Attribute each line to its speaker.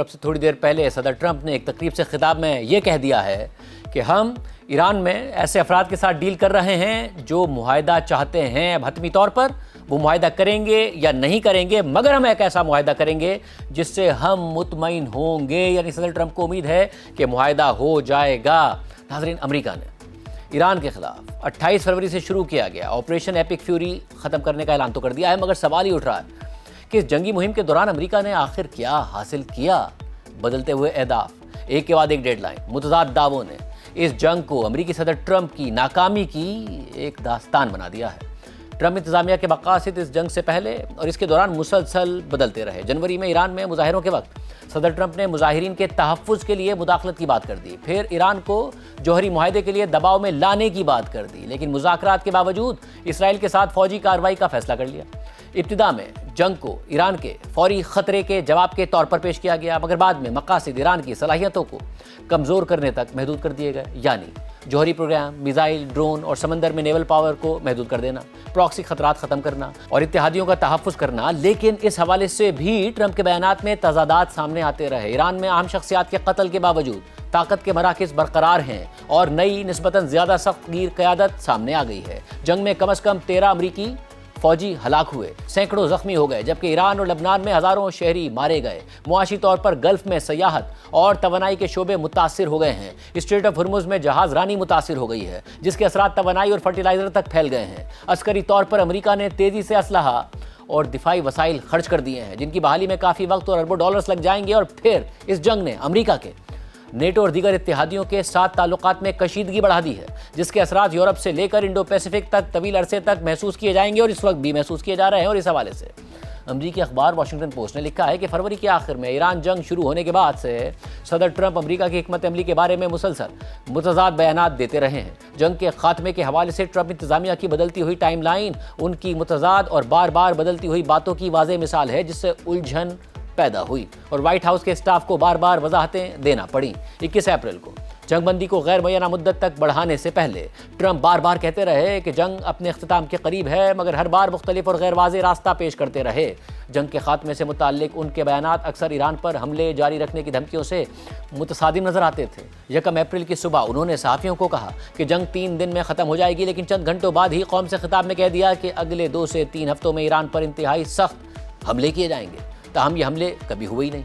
Speaker 1: اب سے تھوڑی دیر پہلے صدر ٹرمپ نے ایک تقریب سے خطاب میں یہ کہہ دیا ہے کہ ہم ایران میں ایسے افراد کے ساتھ ڈیل کر رہے ہیں جو معاہدہ چاہتے ہیں. اب حتمی طور پر وہ معاہدہ کریں گے یا نہیں کریں گے، مگر ہم ایک ایسا معاہدہ کریں گے جس سے ہم مطمئن ہوں گے. یعنی صدر ٹرمپ کو امید ہے کہ معاہدہ ہو جائے گا. ناظرین، امریکہ نے ایران کے خلاف 28 فروری سے شروع کیا گیا آپریشن ایپک فیوری ختم کرنے کا اعلان تو کر دیا ہے، مگر سوال ہی اٹھ رہا ہے کہ اس جنگی مہم کے دوران امریکہ نے آخر کیا حاصل کیا. بدلتے ہوئے اہداف، ایک کے بعد ایک ڈیڈ لائن، متضاد دعووں نے اس جنگ کو امریکی صدر ٹرمپ کی ناکامی کی ایک داستان بنا دیا ہے. ٹرمپ انتظامیہ کے مقاصد اس جنگ سے پہلے اور اس کے دوران مسلسل بدلتے رہے. جنوری میں ایران میں مظاہروں کے وقت صدر ٹرمپ نے مظاہرین کے تحفظ کے لیے مداخلت کی بات کر دی، پھر ایران کو جوہری معاہدے کے لیے دباؤ میں لانے کی بات کر دی، لیکن مذاکرات کے باوجود اسرائیل کے ساتھ فوجی کارروائی کا فیصلہ کر لیا. ابتدا میں جنگ کو ایران کے فوری خطرے کے جواب کے طور پر پیش کیا گیا، مگر بعد میں مقاصد ایران کی صلاحیتوں کو کمزور کرنے تک محدود کر دیے گئے. یعنی جوہری پروگرام، میزائل، ڈرون اور سمندر میں نیول پاور کو محدود کر دینا، پراکسی خطرات ختم کرنا اور اتحادیوں کا تحفظ کرنا. لیکن اس حوالے سے بھی ٹرمپ کے بیانات میں تضادات سامنے آتے رہے. ایران میں اہم شخصیات کے قتل کے باوجود طاقت کے مراکز برقرار ہیں اور نئی نسبتاً زیادہ سخت گیر قیادت سامنے آ گئی ہے. جنگ میں کم از کم 13 امریکی فوجی ہلاک ہوئے، سینکڑوں زخمی ہو گئے، جبکہ ایران اور لبنان میں ہزاروں شہری مارے گئے. معاشی طور پر گلف میں سیاحت اور توانائی کے شعبے متاثر ہو گئے ہیں. اسٹریٹ آف ہرمز میں جہاز رانی متاثر ہو گئی ہے، جس کے اثرات توانائی اور فرٹیلائزر تک پھیل گئے ہیں. عسکری طور پر امریکہ نے تیزی سے اسلحہ اور دفاعی وسائل خرچ کر دیے ہیں، جن کی بحالی میں کافی وقت اور اربوں ڈالرز لگ جائیں گے. اور پھر اس جنگ نے امریکہ کے نیٹو اور دیگر اتحادیوں کے ساتھ تعلقات میں کشیدگی بڑھا دی ہے، جس کے اثرات یورپ سے لے کر انڈو پیسفک تک طویل عرصے تک محسوس کیے جائیں گے اور اس وقت بھی محسوس کیے جا رہے ہیں. اور اس حوالے سے امریکی اخبار واشنگٹن پوسٹ نے لکھا ہے کہ فروری کے آخر میں ایران جنگ شروع ہونے کے بعد سے صدر ٹرمپ امریکہ کی حکمت عملی کے بارے میں مسلسل متضاد بیانات دیتے رہے ہیں. جنگ کے خاتمے کے حوالے سے ٹرمپ انتظامیہ کی بدلتی ہوئی ٹائم لائن ان کی متضاد اور بار بار بدلتی ہوئی باتوں کی واضح مثال ہے، جس سے الجھن پیدا ہوئی اور وائٹ ہاؤس کے اسٹاف کو بار بار وضاحتیں دینا پڑیں. 21 اپریل کو جنگ بندی کو غیر معینہ مدت تک بڑھانے سے پہلے ٹرمپ بار بار کہتے رہے کہ جنگ اپنے اختتام کے قریب ہے، مگر ہر بار مختلف اور غیر واضح راستہ پیش کرتے رہے. جنگ کے خاتمے سے متعلق ان کے بیانات اکثر ایران پر حملے جاری رکھنے کی دھمکیوں سے متصادم نظر آتے تھے. 1 اپریل کی صبح انہوں نے صحافیوں کو کہا کہ جنگ 3 دن میں ختم ہو جائے گی، لیکن چند گھنٹوں بعد ہی قوم سے خطاب میں کہہ دیا کہ اگلے 2 سے 3 ہفتوں میں ایران پر انتہائی سخت حملے کیے جائیں گے. تاہم یہ حملے کبھی ہوئے ہی نہیں.